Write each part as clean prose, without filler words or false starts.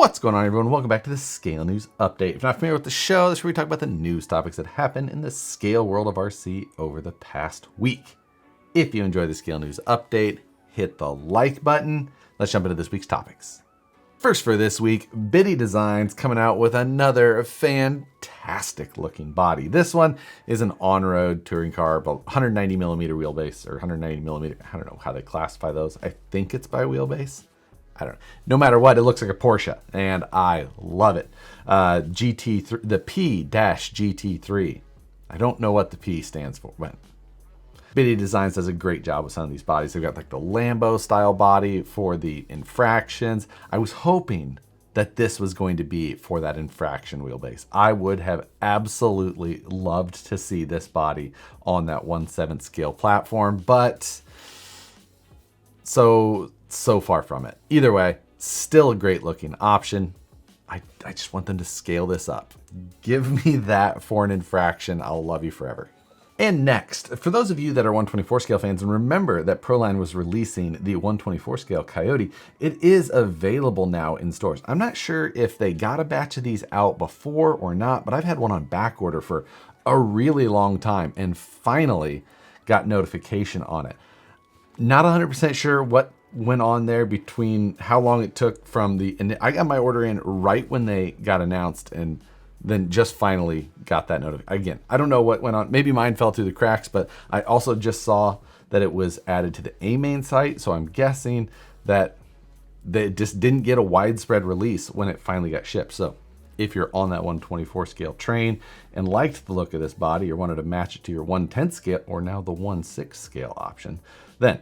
What's going on, everyone? Welcome back to the Scale News Update. If you're not familiar with the show, this is where we talk about the news topics that happened in the scale world of RC over the past week. If you enjoy the Scale News Update, hit the like button. Let's jump into this week's topics. First for this week, Biddy Designs coming out with another fantastic looking body. This one is an on-road touring car, about 190 millimeter wheelbase, or 190 millimeter, I don't know how they classify those. I think it's by wheelbase. I don't know. No matter what, it looks like a Porsche, and I love it. GT3, the P-GT3. I don't know what the P stands for, but Biddy Designs does a great job with some of these bodies. They've got like the Lambo style body for the infractions. I was hoping that this was going to be for that infraction wheelbase. I would have absolutely loved to see this body on that 1/7 scale platform, but so far from it. Either way, still a great looking option. I just want them to scale this up. Give me that for an infraction. I'll love you forever. And next, for those of you that are 124 scale fans, and remember that Proline was releasing the 124 scale Coyote, it is available now in stores. I'm not sure if they got a batch of these out before or not, but I've had one on back order for a really long time and finally got notification on it. Not 100% sure what went on there between how long it took from I got my order in right when they got announced and then just finally got that notification. Again, I don't know what went on. Maybe mine fell through the cracks, but I also just saw that it was added to the A-Main site. So I'm guessing that they just didn't get a widespread release when it finally got shipped. So if you're on that 124 scale train and liked the look of this body or wanted to match it to your 110 scale or now the 1/6 scale option, then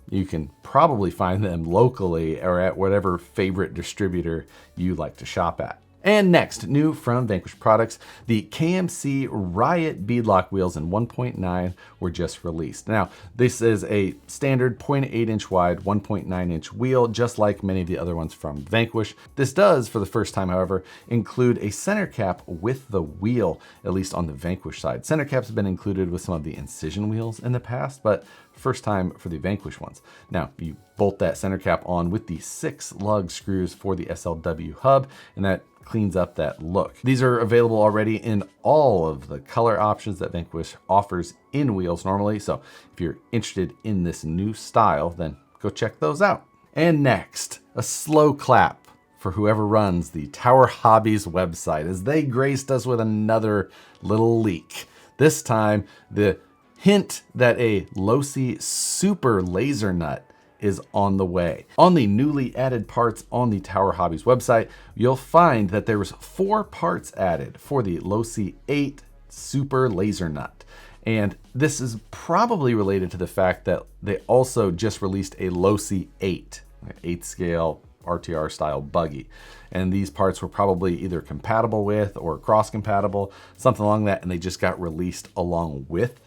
you can probably find them locally or at whatever favorite distributor you like to shop at. And next, new from Vanquish Products, the KMC Riot beadlock wheels in 1.9 were just released. Now, this is a standard 0.8 inch wide, 1.9 inch wheel, just like many of the other ones from Vanquish. This does, for the first time, however, include a center cap with the wheel, at least on the Vanquish side. Center caps have been included with some of the Incision wheels in the past, but first time for the Vanquish ones. Now, you bolt that center cap on with the 6 lug screws for the SLW hub, and that cleans up that look. These are available already in all of the color options that Vanquish offers in wheels normally. So if you're interested in this new style, then go check those out. And next, a slow clap for whoever runs the Tower Hobbies website as they graced us with another little leak. This time, the hint that a Losi super laser nut is on the way. On the newly added parts on the Tower Hobbies website, you'll find that there was 4 parts added for the Losi 8 Super Laser Nut. And this is probably related to the fact that they also just released a Losi 8, 8th scale RTR style buggy. And these parts were probably either compatible with or cross-compatible, something along that, and they just got released along with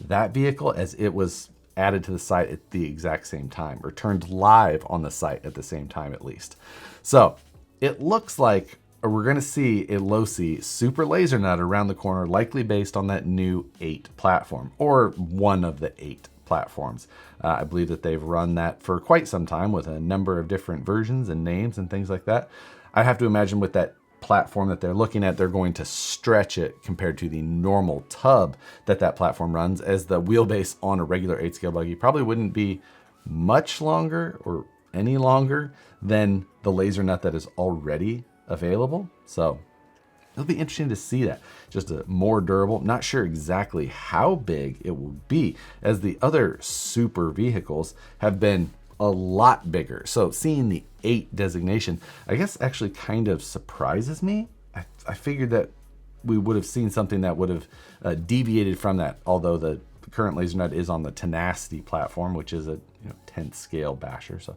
that vehicle as it was added to the site at the exact same time, or turned live on the site at the same time at least. So it looks like we're gonna see a Losi super laser nut around the corner, likely based on that new 8 platform, or one of the 8 platforms. I believe that they've run that for quite some time with a number of different versions and names and things like that. I have to imagine with that platform that they're looking at, they're going to stretch it compared to the normal tub that platform runs, as the wheelbase on a regular 8 scale buggy probably wouldn't be much longer or any longer than the laser nut that is already available. So it'll be interesting to see that. Just a more durable, not sure exactly how big it will be, as the other super vehicles have been a lot bigger. So seeing the 8 designation, I guess actually kind of surprises me. I figured that we would have seen something that would have deviated from that, although the current laser nut is on the Tenacity platform, which is a 10th scale basher. So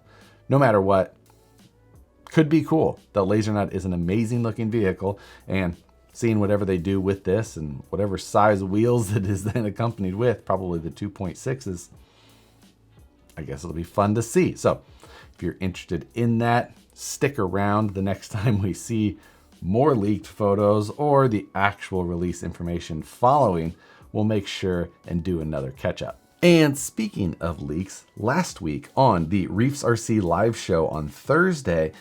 no matter what, could be cool. The laser nut is an amazing looking vehicle, and seeing whatever they do with this and whatever size wheels it is then accompanied with, probably the 2.6s, I guess it'll be fun to see. So if you're interested in that, stick around the next time we see more leaked photos or the actual release information following. We'll make sure and do another catch up. And speaking of leaks, last week on the Reefs RC live show on Thursday,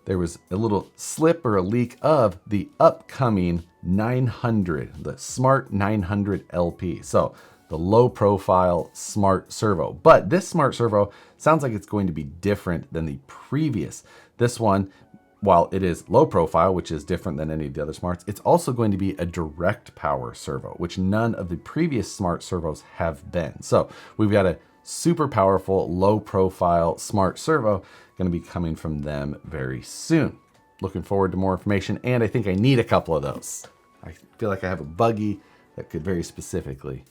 there was a little slip or a leak of the upcoming 900, the Smart 900 LP. So the low profile smart servo. But this smart servo sounds like it's going to be different than the previous. This one, while it is low profile, which is different than any of the other smarts, it's also going to be a direct power servo, which none of the previous smart servos have been. So we've got a super powerful, low profile smart servo going to be coming from them very soon. Looking forward to more information, and I think I need a couple of those. I feel like I have a buggy that could very specifically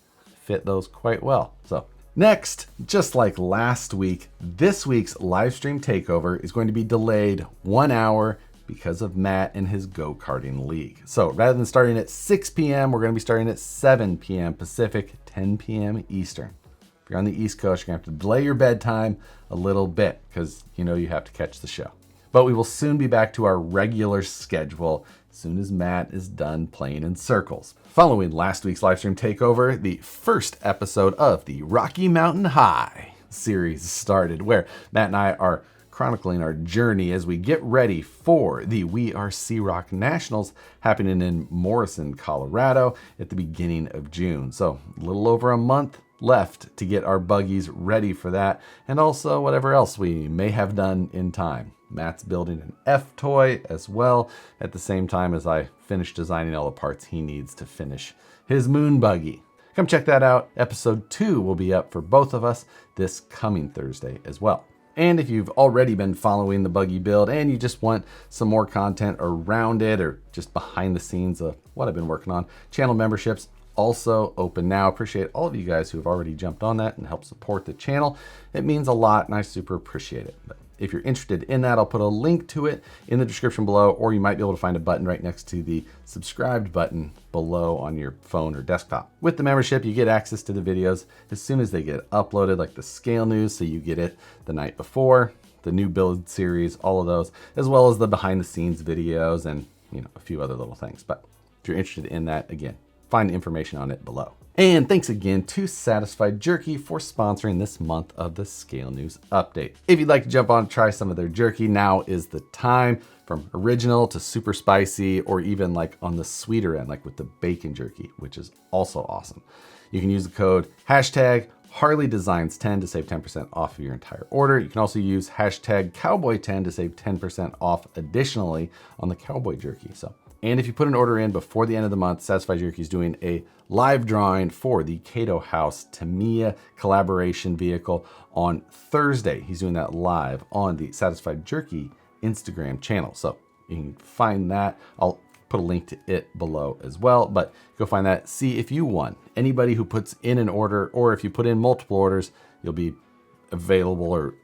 fit those quite well. So next, just like last week, this week's Livestream takeover is going to be delayed 1 hour because of Matt and his go-karting league. So rather than starting at 6 p.m., we're going to be starting at 7 p.m. Pacific, 10 p.m. Eastern. If you're on the East Coast, you're going to have to delay your bedtime a little bit because you know you have to catch the show. But we will soon be back to our regular schedule as soon as Matt is done playing in circles. Following last week's Livestream takeover, the first episode of the Rocky Mountain High series started, where Matt and I are chronicling our journey as we get ready for the We Are Sea-Rock Nationals happening in Morrison, Colorado at the beginning of June. So a little over a month left to get our buggies ready for that, and also whatever else we may have done in time. Matt's building an F-toy as well at the same time as I finish designing all the parts he needs to finish his moon buggy. Come check that out. Episode 2 will be up for both of us this coming Thursday as well. And if you've already been following the buggy build and you just want some more content around it or just behind the scenes of what I've been working on, channel memberships also open now. Appreciate all of you guys who have already jumped on that and helped support the channel. It means a lot and I super appreciate it. But if you're interested in that, I'll put a link to it in the description below, or you might be able to find a button right next to the subscribed button below on your phone or desktop. With the membership, you get access to the videos as soon as they get uploaded, like the scale news, so you get it the night before, the new build series, all of those, as well as the behind the scenes videos and a few other little things. But if you're interested in that, again, find information on it below. And thanks again to Satisfied Jerky for sponsoring this month of the Scale News Update. If you'd like to jump on and try some of their jerky, now is the time. From original to super spicy, or even like on the sweeter end, like with the bacon jerky, which is also awesome. You can use the code hashtag HarleyDesigns10 to save 10% off of your entire order. You can also use hashtag Cowboy10 to save 10% off additionally on the Cowboy jerky. And if you put an order in before the end of the month, Satisfied Jerky is doing a live drawing for the Kato House Tamiya collaboration vehicle on Thursday. He's doing that live on the Satisfied Jerky Instagram channel. So you can find that. I'll put a link to it below as well, but go find that. See if you won. Anybody who puts in an order, or if you put in multiple orders, you'll be available or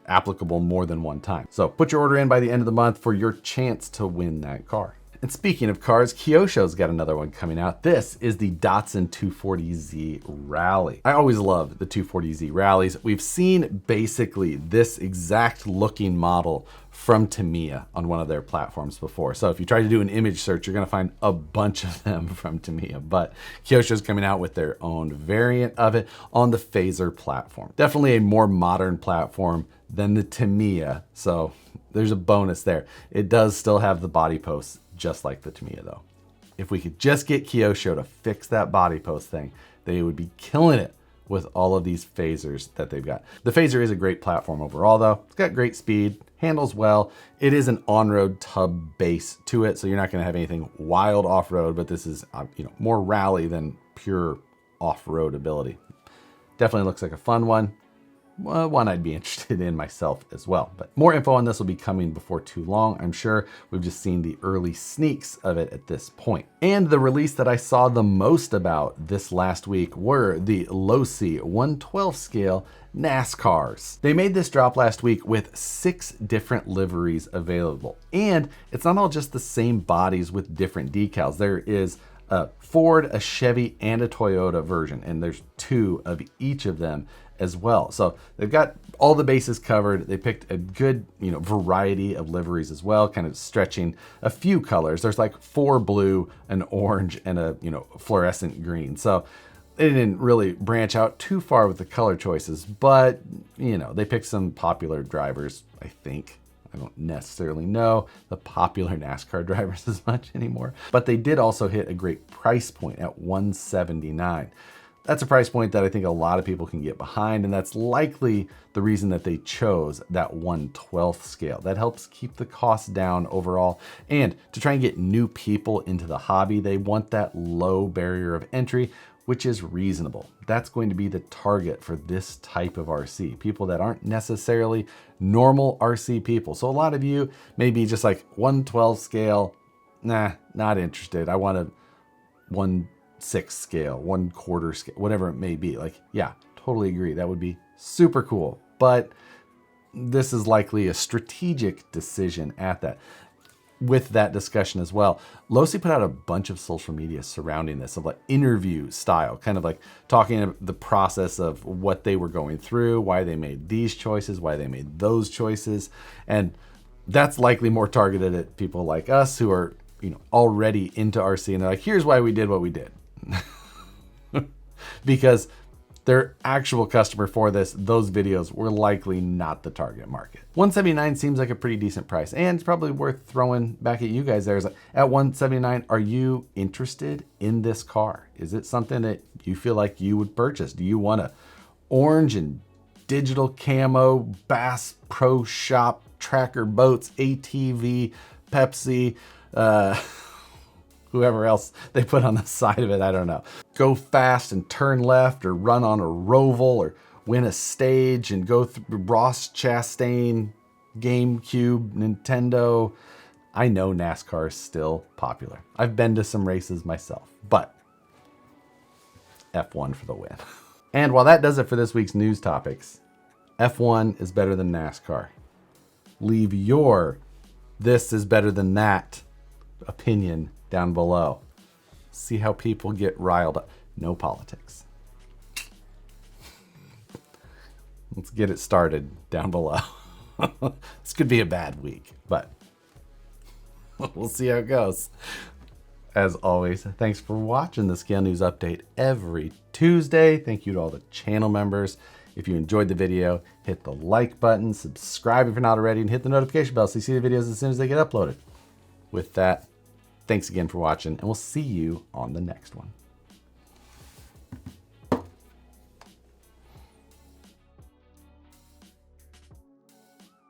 applicable more than one time. So put your order in by the end of the month for your chance to win that car. And speaking of cars, Kyosho's got another one coming out. This is the Datsun 240Z Rally. I always love the 240Z Rallies. We've seen basically this exact looking model from Tamiya on one of their platforms before. So if you try to do an image search, you're gonna find a bunch of them from Tamiya, but Kyosho's coming out with their own variant of it on the Phaser platform. Definitely a more modern platform than the Tamiya, so there's a bonus there. It does still have the body posts just like the Tamiya though. If we could just get Kyosho to fix that body post thing, they would be killing it with all of these phasers that they've got. The Phaser is a great platform overall though. It's got great speed, handles well. It is an on-road tub base to it, so you're not gonna have anything wild off-road, but this is more rally than pure off-road ability. Definitely looks like a fun one. One I'd be interested in myself as well. But more info on this will be coming before too long, I'm sure. We've just seen the early sneaks of it at this point. And the release that I saw the most about this last week were the Losi 112 scale NASCARs. They made this drop last week with 6 different liveries available. And it's not all just the same bodies with different decals. There is a Ford, a Chevy, and a Toyota version, and there's 2 of each of them as well. So they've got all the bases covered. They picked a good, variety of liveries as well, kind of stretching a few colors. There's like 4 blue, an orange, and a, fluorescent green. So they didn't really branch out too far with the color choices, but they picked some popular drivers, I think. I don't necessarily know the popular NASCAR drivers as much anymore, but they did also hit a great price point at $179. That's a price point that I think a lot of people can get behind, and that's likely the reason that they chose that 1/12 scale. That helps keep the cost down overall, and to try and get new people into the hobby, they want that low barrier of entry, which is reasonable. That's going to be the target for this type of RC, people that aren't necessarily normal RC people. So a lot of you may be just like 1/12 scale, nah, not interested. I want a 1/6 scale, 1/4 scale, whatever it may be. Like, yeah, totally agree. That would be super cool. But this is likely a strategic decision at that. With that discussion as well, Losi put out a bunch of social media surrounding this, of like interview style, kind of like talking about the process of what they were going through, why they made these choices, why they made those choices. And that's likely more targeted at people like us who are, already into RC, and they're like, here's why we did what we did. Because their actual customer for those videos were likely not the target market. $179 seems like a pretty decent price, and it's probably worth throwing back at you guys there. Is like, at $179, are you interested in this car? Is it something that you feel like you would purchase? Do you want a orange and digital camo Bass Pro Shop Tracker Boats ATV Pepsi, whoever else they put on the side of it, I don't know. Go fast and turn left, or run on a Roval, or win a stage and go through Ross Chastain, GameCube, Nintendo. I know NASCAR is still popular. I've been to some races myself, but F1 for the win. And while that does it for this week's news topics, F1 is better than NASCAR. Leave your "this is better than that" opinion down below. See how people get riled up. No politics. Let's get it started down below. This could be a bad week, but we'll see how it goes. As always, thanks for watching the Scale News Update every Tuesday. Thank you to all the channel members. If you enjoyed the video, hit the like button, subscribe if you're not already, and hit the notification bell so you see the videos as soon as they get uploaded. With that, thanks again for watching, and we'll see you on the next one.